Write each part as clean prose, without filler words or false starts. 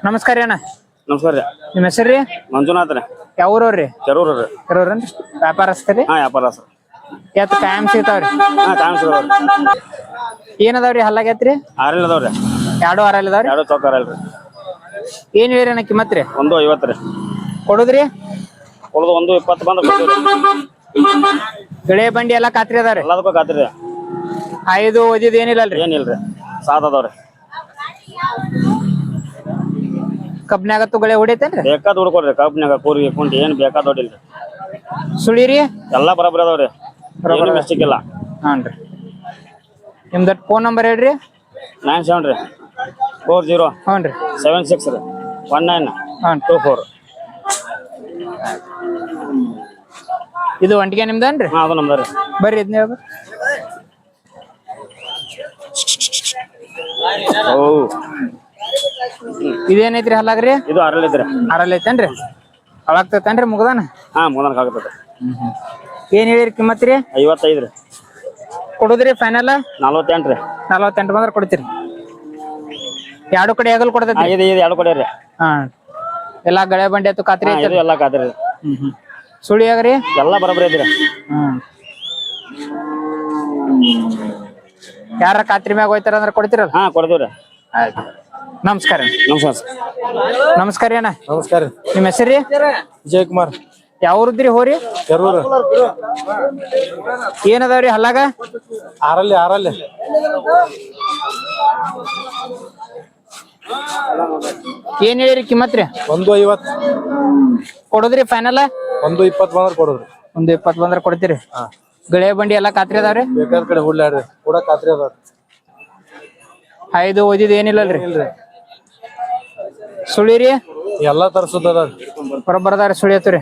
ನಮಸ್ಕಾರ ಅಣ್ಣ. ನಮಸ್ಕಾರ ರೀ. ನಿಮ್ಮ ಹೆಸರು ರೀ? ಮಂಜುನಾಥ್ ರೀ. ಯಾವ ಊರವ್ರಿ? ಕೆರೂರು ರೀ. ಕೆರೂರನ್ರಿ. ವ್ಯಾಪಾರಸ್ಥರಿ? ಹಾ, ವ್ಯಾಪಾರ ಸರ್. ಎತ್ ಕಾಯಂ ಸಿಗ್ತಾವ್ರಿ? ಹಾ, ಕಾಯಂ ಸಿಗ್ತಾವ್ರಿ. ಏನದಾವ್ರಿ ಹಲ್ಲಾಗೈತ್ರಿ? ಆರಲ್ ಅದಾವ್ರಿ. ಎರಡು ಆರಲ್ ಇದಾವ್ರಿ? ಎರಡು ಚೌಕ ಆರಲ್ರಿ. ಏನ್ ಹೇಳಿರಿ ಅಣ್ಣ ಕಿಮ್ಮತ್ ರೀ? 150 ರೀ. ಕೊಡುದ್ರಿ? ಕೊಡೋದು 120 ಬಂದ್ರೆ ಕೊಡ್ತೀವಿ. ಗಳೆ ಬಂಡಿ ಎಲ್ಲಾ ಖಾತ್ರಿ ಅದಾವ್ರಿ? ಎಲ್ಲದಕ್ಕೂ ಖಾತ್ರಿ. ಐದು ಓದಿದ್ ಏನಿಲ್ಲಲ್ರಿ? ಏನಿಲ್ರಿ, ಸಾದ್ ಅದಾವ್ರಿ. ಕಬ್ನ್ಯಾಗತ್ತು ಗಳೆ ಹೊಡಿತೇನ್ರಿ? ಬೇಕಾದ ಹುಡ್ಕೊಡ್ರಿ. ಕಬ್ಬಿನಾಗ ಕೂರಿ ಕುಂಟಿ ಏನ್ ಬೇಕಾದ ಹೊಡಿಲ್ರಿ. ಸುಳಿರಿ? ಎಲ್ಲಾ ಬರಾಬರಿ ಅದಾವ್ರಿ. ಏನು ಮಿಸ್ಟೇಕ್ ಇಲ್ಲ. ಹಾನ್ರಿ. ನಿಮ್ದ ಫೋನ್ ನಂಬರ್ ಹೇಳ್ರಿ? 97 ರೀ 40 ಹ್ಞೂನ್ರಿ 76 ರೀ 19 ಹಾಂ 24. ಇದು ಒಂಟಿಗೆ ನಿಮ್ದನ್ರಿ? ಹಾ, ಅದು ನಮ್ದು ರೀ. ಬರ್ರಿ ಇದನ್ನ ಹೇಳ್ರಿ. ಇದೇನೈತ್ರಿ ಹಲ್ಲಾಗ್ರಿ? ಇದು ಅರಲ್ ಐತ್ರಿ. ಅರಲ್ಲಿ ಐತೇನ್ರಿ? ಅಳಾಗ್ತೈತೇನ್ರಿ ಮುಗ್ದಾನ? ಹಾ, ಮುಗದನ್ಕ ಆಗತ್ತದ. ಏನ್ ಹೇಳಿರಿ ಕಿಮ್ಮತ್ ರೀ? 55 ರೀ. ಕೊಡುದ್ರಿ ಫೈನಲ್? 48 ರೀ. 48 ಬಂದ್ರೆ ಕೊಡ್ತೀರಿ. ಎರಡು ಕಡೆ ಆಗಲ್ ಕೊಡ್ತೈತಿ? ಇದು ಎರಡು ಕಡೆ ರೀ. ಹಾ, ಎಲ್ಲಾ ಗಳೆ ಬಂಡಿ ಆಯ್ತು ಖಾತ್ರಿ ಐತಿ? ಇದು ಎಲ್ಲಾ ಖಾತ್ರಿ ರೀ. ಸುಳಿ ಆಗ್ರಿ? ಎಲ್ಲಾ ಬರಾಬರಿ ಐತ್ರಿ. ಯಾರ ಖಾತ್ರಿ ಮ್ಯಾಗ ಹೋಯ್ತಾರ ಅಂದ್ರೆ ಕೊಡ್ತೀರಲ್ಲ? ಹಾ, ಕೊಡ್ತೀವ್ರಿ. ಆಯ್ತು. ನಮಸ್ಕಾರ. ನಮಸ್ಕಾರ. ನಮಸ್ಕಾರ ಅಣ್ಣ. ನಮಸ್ಕಾರ. ನಿಮ್ಮ ಹೆಸರು? ವಿಜಯಕುಮಾರ್. ಯಾವ್ರದ್ರಿ ಹೋರಿ? ಕೆರೂರು. ಏನದಾವ್ರಿ ಹಲ್ಲಾಗ? ಆರಲ್ಲಿ ಏನ್ ಹೇಳಿರಿ ಕಿಮ್ಮತ್ ರೀ? 150. ಕೊಡುದ್ರಿ ಫೈನಲ್? 120 ಬಂದ್ರೆ ಕೊಡೋದ್ರಿ. 120 ಬಂದ್ರೆ ಕೊಡ್ತೀರಿ. ಗಳೆ ಬಂಡಿ ಎಲ್ಲಾ ಖಾತ್ರಿ ಅದಾವ್ರಿ? ಬೇಕಾದ ಕಡೆ ಹುಡ್ಲಾಡ್ರಿ ಕೂಡ ಖಾತ್ರಿ ಅದಾವ್ರಿ. ಐದು ಓದಿದ್ ಏನಿಲ್ಲಲ್ರಿ? ಸುಳಿರಿ? ಎಲ್ಲಾ ತರಸುದ ಅದಾವ್ರಿ. ಬರೋಬ್ಬರದಾರ ಸುಳಿ ಐತ್ರಿ.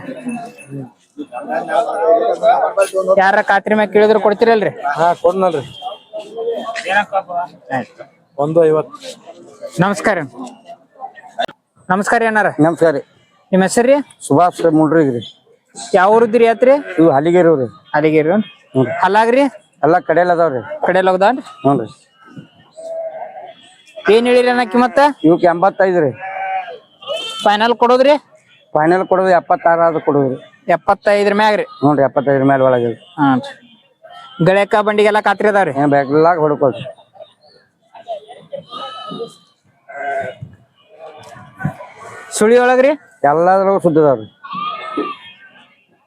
ಯಾರ ಖಾತ್ರಿ ಮ್ಯಾಗ ಕೇಳಿದ್ರು ಕೊಡ್ತೀರಲ್ರಿ? ಹಾ, ಕೊಡ್ನಲ್ರಿ. 150. ನಮಸ್ಕಾರ. ನಮಸ್ಕಾರ ಅಣ್ಣಾರ. ನಮಸ್ಕಾರ ರೀ. ನಿಮ್ಮ ಹೆಸರು? ಸುಭಾಷ್ ಮುಳ್ರಿಗ್ರಿ. ಯಾವ ಊರದ್ರಿ ಯಾತ್ರಿ? ಇವು ಹಲಿಗೇರಿ ರೀ. ಅಲ್ಲಿಗೇರಿ. ಹಲ್ಲಾಗ್ರಿ? ಎಲ್ಲಾ ಕಡೆಯಲ್ಲ ಅದಾವ್ರಿ. ಕಡೆ ಹೋಗ್ದಾನ್ರಿ? ಹ್ಞೂ ರೀ. ಏನ್ ಹೇಳಿರಿ ಅಣ್ಣ ಕಿಮ್ಮತ್ತ? ಇವಕ್ಕೆ 85 ರೀ. ಫೈನಲ್ ಕೊಡೋದ್ರಿ? ಫೈನಲ್ ಕೊಡೋದು 76 ಆದ್ರೂ ಕೊಡೋದ್ರಿ. 75 ಮ್ಯಾಗ್ರಿ? ಹ್ಞೂ ರೀ, 75 ಮೇಲೆ ಒಳಗೆ. ಹಾ, ಗಳಕ್ಕ ಬಂಡಿಗೆಲ್ಲ ಖಾತ್ರಿ ಅದಾವ್ರಿ? ಏನ್ ಬ್ಯಾಗ್ಲಾಗ ಹೊಡ್ಕೊಳ್ರಿ. ಸುಳಿ ಒಳಗ್ರಿ? ಎಲ್ಲಾದ್ರಾಗ ಸುದ್ದ ಅದಾವ್ರಿ.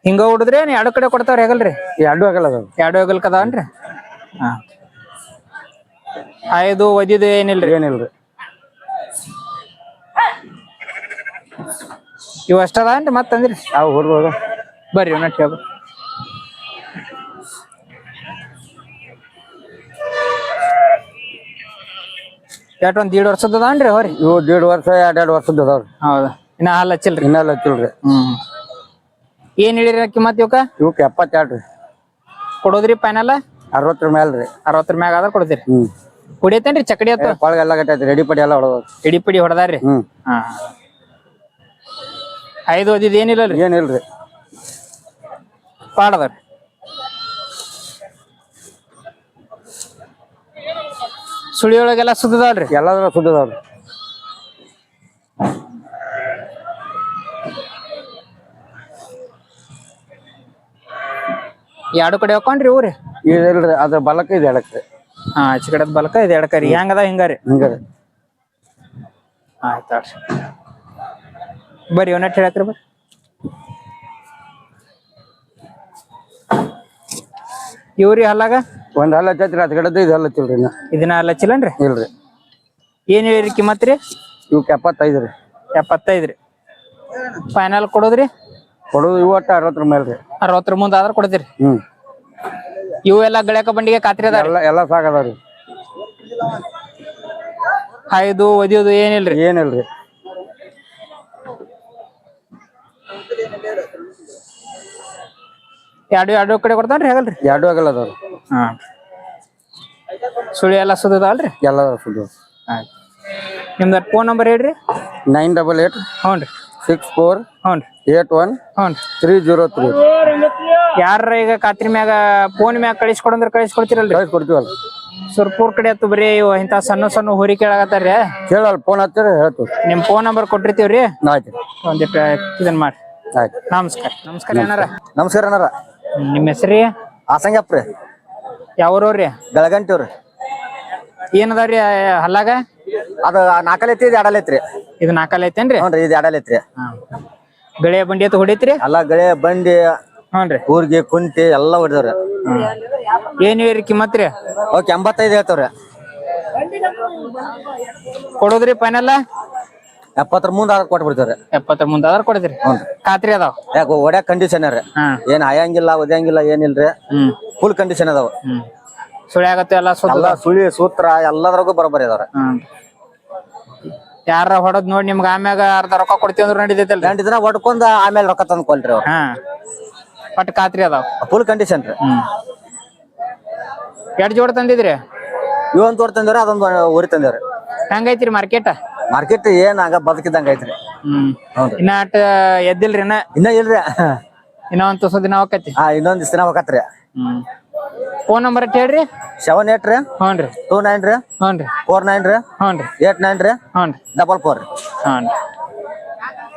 ಹಿಂಗ ಹುಡುದ್ರಿ ಎರಡು ಕಡೆ ಕೊಡ್ತಾವ್ರಿ ಹೇಗಲ್ರಿ? ಎರಡು ಆಗಲ್ಲ ಅದಾವ್ರಿ. ಎರಡು ಹೇಗಲ್ಕ ಅದಾವನ್ರಿ? ಹಾ, ಐದು ಒದಿದು ಏನಿಲ್ರಿ? ಏನಿಲ್ರಿ. ಇವ್ ಅಷ್ಟ ಅದಾವನ್ರಿ ಮತ್ತಂದ್ರಿ? ಅವು ಹೊಡ್ಬೋದು. ಬರ್ರಿ ನಟ್ ಹೇಳ್ಬ. ಎಟ್ ಒಂದ್ 1.5 ವರ್ಷದ ಅದಾವನ್ರಿ ಹೋರಿ? ಇವು 1.5 ವರ್ಷ 2 ವರ್ಷದ ಅದಾವ್ರಿ. ಹೌದಾ? ಇನ್ನ ಹಾಲ್ ಹಚ್ಚಿಲ್ರಿ? ಇನ್ನೆಲ್ಲ ಹಚ್ಚಿಲ್ರಿ. ಏನ್ ಹೇಳಿರಿ ಕಿಮ್ಮತ್ ಇವಕ್ಕ? ಇವಕ್ಕೆ 72 ರೀ. ಕೊಡೋದ್ರಿ ಫೈನಲ್? 60 ಮೇಲೆ ರೀ. 60 ಮ್ಯಾಗ ಆದ್ರ ಕೊಡ್ತೀರಿ. ಕುಡಿಯತೇನ್ರಿ ಚಕಡಿ ಆಯ್ತು? ಕೊಳಗೆಲ್ಲ ಗಟ್ಟೈತಿ. ರೆಡಿ ಪಡಿ ಎಲ್ಲ ಹೊಡೋದು. ಇಡಿ ಪಿಡಿ ಹೊಡೆದಾರ್ರಿ? ಹಾ, ಐದು ಓದಿದ್ ಏನಿಲ್ಲಲ್ರಿ? ಏನಿಲ್ರಿ. ಪಾಡದಾರ್ರಿ. ಸುಳಿ ಒಳಗೆಲ್ಲ ಸುದ್ದದಲ್ರಿ? ಎಲ್ಲಾದ್ರೂ ಸುದ್ದದವ್ರಿ. ಎರಡು ಕಡೆ ಹಾಕೊಂಡ್ರಿ ಊರಿ? ಇಲ್ರಿ, ಅದ್ರ ಬಲಕ್ಕ ಇದು ಎಡಕ್ರಿ. ಹಾ, ಆಚೆ ಕಡೆದ ಬಲಕ ಇದು ಎಡಕರಿ. ಹೆಂಗದ ಹಿಂಗಾರಿ? ಹಿಂಗಾರಿ. ಆಯ್ತಾಳ್ರಿ. ಬರ್ರಿ ಒಂದಟ್ಟು ಹೇಳತ್ರಿ. ಬರ್ರಿ. ಇವ್ರಿ ಹಲ್ಲಾಗ? ಒಂದ್ ಹಲ್ಲ ಹಚ್ಚೈತ್ರಿ. ಅದ್ ಕಡೆದ ಇದು ಹಲ್ಲ ಹಚ್ಚಿಲ್ರಿ. ಇದನ್ನ ಹಲ್ಲ ಹಚ್ಚಿಲ್ಲನ್ರಿ? ಇಲ್ರಿ. ಏನ್ ಹೇಳಿರಿ ಕಿಮ್ಮತ್ ರೀ? ಇವಕ್ಕೆ 75 ರೀ. 75 ರೀ. ಫೈನಲ್ ಕೊಡೋದ್ರಿ? ಕೊಡೋದು ಇವು ಒಟ್ಟು 60 ಮೇಲೆ ರೀ. 60 ಮುಂದೆ ಆದ್ರ ಕೊಡ್ತೀರಿ? ಇವು ಎಲ್ಲ ಗಳಕ ಬಂಡಿಗೆ ಖಾತ್ರಿ ಅದ? ಎಲ್ಲ ಸಾಕದಾವ್ರಿ. ಐದು ಒದಿಯೋದು ಏನಿಲ್ರಿ? ಏನಿಲ್ರಿ. ಎರಡು ಕಡೆ ಕೊಡ್ತಾನ್ರಿ ಹೇಗಲ್ರಿ? ಎರಡು ಆಗಲ್ಲ ಅದಾವ್ರಿ. ಹಾ, ಸುಳಿ ಎಲ್ಲ ಸುದ್ದದಲ್ರಿ? ಎಲ್ಲ ಸುದ್ದ. ಆಯ್ತು. ನಿಮ್ದು ಫೋನ್ ನಂಬರ್ ಹೇಳ್ರಿ? 988 ಹ್ಞೂ ರೀ 64 ಹ್ಞೂ ರೀ 81 ಹ್ಞೂ ರೀ 303. ಯಾರ ಈಗ ಖಾತ್ರಿ ಮ್ಯಾಗ ಫೋನ್ ಮ್ಯಾಗ ಕಳಿಸ್ಕೊಡಂದ್ರೆ ಕಳಿಸ್ಕೊಡ್ತೀರಲ್ರಿ? ಕಳಿಸ್ಕೊಡ್ತೀವಲ್ಲ. ಸುರ್ಪುರ್ ಕಡೆ ಆತು ಬರೀ ಇವ್ ಇಂತ ಸಣ್ಣ ಸಣ್ಣ ಹೋರಿ ಕೇಳಾಕತ್ತಾರ್ರಿ. ಕೇಳಲ್ಲ ಫೋನ್ ಹಚ್ಚಿರ ಹೇಳ್ತೀವಿ. ನಿಮ್ ಫೋನ್ ನಂಬರ್ ಕೊಟ್ಟಿರ್ತೀವ್ರಿ, ಆಯ್ತು ಒಂದಿಟ್ಟು ಇದನ್ ಮಾಡ್ರಿ. ಆಯ್ತು. ನಮಸ್ಕಾರ. ನಮಸ್ಕಾರ ಏನಾರ ನಮಸ್ಕಾರ ಅಣ್ಣಾರ. ನಿಮ್ಮ ಹೆಸ್ರಿ ಆಸಂಗಪ್ಪ ರೀ, ಯಾವ್ರವ್ರಿ? ಬೆಳಗಂಟಿವ್ರಿ. ಏನದಾವ್ರಿ ಹಲ್ಲಾಗ? ಅದು 4 ಐತಿ, ಇದು 2 ಐತ್ರಿ. ಇದು 4 ಐತೇನ್ರಿ? ಹ್ಞೂ ರೀ, ಇದು 2 ಐತ್ರಿ. ಗಳೆ ಬಂಡಿ ಎತ್ತು ಹೊಡಿತ್ರಿ? ಎಲ್ಲ ಗಳೆ ಬಂಡಿ ಹ್ಞೂನ್ರಿ. ಊರ್ಗಿ ಕುಂಟಿ ಎಲ್ಲ ಹೊಡೆದವ್ರಿ. ಏನ್ ಹೇಳ್ರಿ ಕಿಮ್ಮತ್ ರೀ? ಓಕೆ 85 ಹೇಳ್ತಾವ್ರಿ. ಕೊಡೋದ್ರಿ ಫೈನಲ್? 70 ಮುಂದೆ ಆದ್ರೆ ಕೊಟ್ಟು ಬಿಡ್ತಾವ್ರಿ. 70 ಮುಂದ ಅದಾರ ಕೊಡದ್ರಿ? ಖಾತ್ರಿ ಅದಾವ? ಯಾಕೆ ಒಡ್ಯಾಕ ಕಂಡೀಷನ್ ರೀ, ಏನ್ ಆಯಂಗಿಲ್ಲ ಒದ್ಯಾಂಗಿಲ್ಲ ಏನಿಲ್ರಿ, ಫುಲ್ ಕಂಡೀಷನ್ ಅದಾವ. ಸುಳಿ ಆಗತ್ತೆ ಎಲ್ಲ ಎಲ್ಲ ಸುಳಿ ಸೂತ್ರ ಎಲ್ಲದ್ರಾಗೂ ಬರೋಬ್ಬರಿ ಅದಾವ್ರಿ. ಯಾರ ಹೊಡದ್ ನೋಡಿ ನಿಮ್ಗ ಆಮ್ಯಾಗ ಅರ್ಧ ರೊಕ್ಕ ಕೊಡ್ತೀವಿ ಅಂದ್ರ ನಡೀತೈತಲ್ರಿ? 2 ದಿನ ಹೊಡ್ಕೊಂಡ್ ಆಮೇಲೆ ರೊಕ್ಕ ತಂದು ಕೊಲ್ರಿ ಅವ್ರು. ಪಟ್ ಖಾತ್ರಿ ಅದಾವ? ಫುಲ್ ಕಂಡೀಷನ್ ರೀ. ಎಷ್ಟ್ ಜೋಡ್ ತಂದಿದ್ರಿ? ಇವನ್ ತೋರ್ ತಂದೇವ್ರಿ, ಅದೊಂದು ಊರಿ ತಂದೇವ್ರಿ. ಹೆಂಗೈತ್ರಿ ಮಾರ್ಕೆಟ್? ಮಾರ್ಕೆಟ್ ಏನ್ ಹಂಗ ಬದುಕಿದಂಗ ಐತ್ರಿ. ಇನ್ನ ಅಟ್ ಎದ್ದಿಲ್ರಿ? ಇನ್ನ ಇಲ್ರಿ, ಇನ್ನ ಒಂದ್ ತುಸ ದಿನ ಹೋಗತಿ. ಇನ್ನೊಂದ್ ದಿವ್ಸ ದಿನ ಹೋಗತ್ರಿ. ಫೋನ್ ನಂಬರ್ ಹೇಳ್ರಿ. 78 ರೀ, ಹ್ಞೂನ್ರಿ. 29 ರೀ, 49 ರೀ, ಹ್ಞೂನ್ರಿ. 89 ರೀ, 44 ರೀ.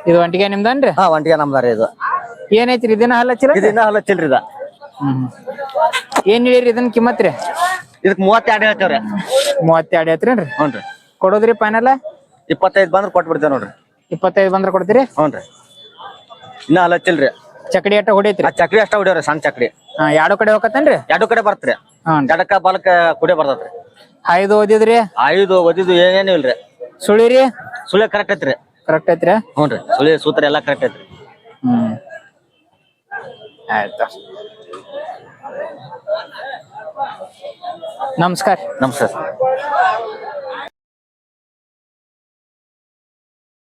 ಇದು ಒಂಟಿಗೆ ನಿಮ್ದನ್ರಿ? ಒಂಟಿಗೆ ನಮ್ದಾರಿ. ಇದು ಏನೈತ್ರಿ ಇದನ್ನ ಹಲ್ಲ ಹಚ್ಚಿರ? ಇದು ಇನ್ನ ಹಲಚ್ಚಿಲ್ರಿ. ಇದ ಏನ್ ಹೇಳಿರಿ ಇದನ್ ಕಿಮ್ಮತ್ ರೀ? ಇದಕ್ 32 ಹೇಳ್ತೇವ್ರಿ. 32 ಐತ್ರೇನ್ರಿ? ಹ್ಞೂನ್ರಿ. ಕೊಡೋದ್ರಿ ಫೈನಲ್? 25 ಬಂದ್ರ ಕೊಟ್ಟು ಬಿಡ್ತೇವೆ ನೋಡ್ರಿ. 25 ಬಂದ್ರ ಕೊಡ್ತೀರಿ? ಹ್ಞೂನ್ರಿ. ಇನ್ನ ಹಲಚ್ಚಿಲ್ರಿ. ಚಕಡಿ ಅಟ್ಟ ಹೊಡೈತ್ರಿ? ಚಕ್ಡಿ ಅಷ್ಟ ಹೊಡಿವ್ರಿ, ಸಣ್ಣ ಚಕ್ಡಿ. ಎರಡು ಕಡೆ ಹೋಗತ್ತೇನ್ರಿ? 2 ಕಡೆ ಬರ್ತ್ರಿ. ಎಡಕ್ಕ ಬಲಕ್ಕ ಕುಡಿ ಬರ್ತೈತ್ರಿ. 5 ಓದಿದ್ರಿ? 5 ಓದಿದ್ದು ಏನೇನು ಇಲ್ರಿ. ಸುಳಿರಿ? ಸುಳಿ ಕರೆಕ್ಟ್ ಐತ್ರಿ. ಕರೆಕ್ಟ್ ಐತ್ರಿ? ಹ್ಞೂನ್ರಿ. ಸುಳಿ ಸೂತ್ರ ಎಲ್ಲಾ ಕರೆಕ್ಟ್ ಐತ್ರಿ. ಆಯ್ತು. ನಮಸ್ಕಾರ. ನಮಸ್ಕಾರ.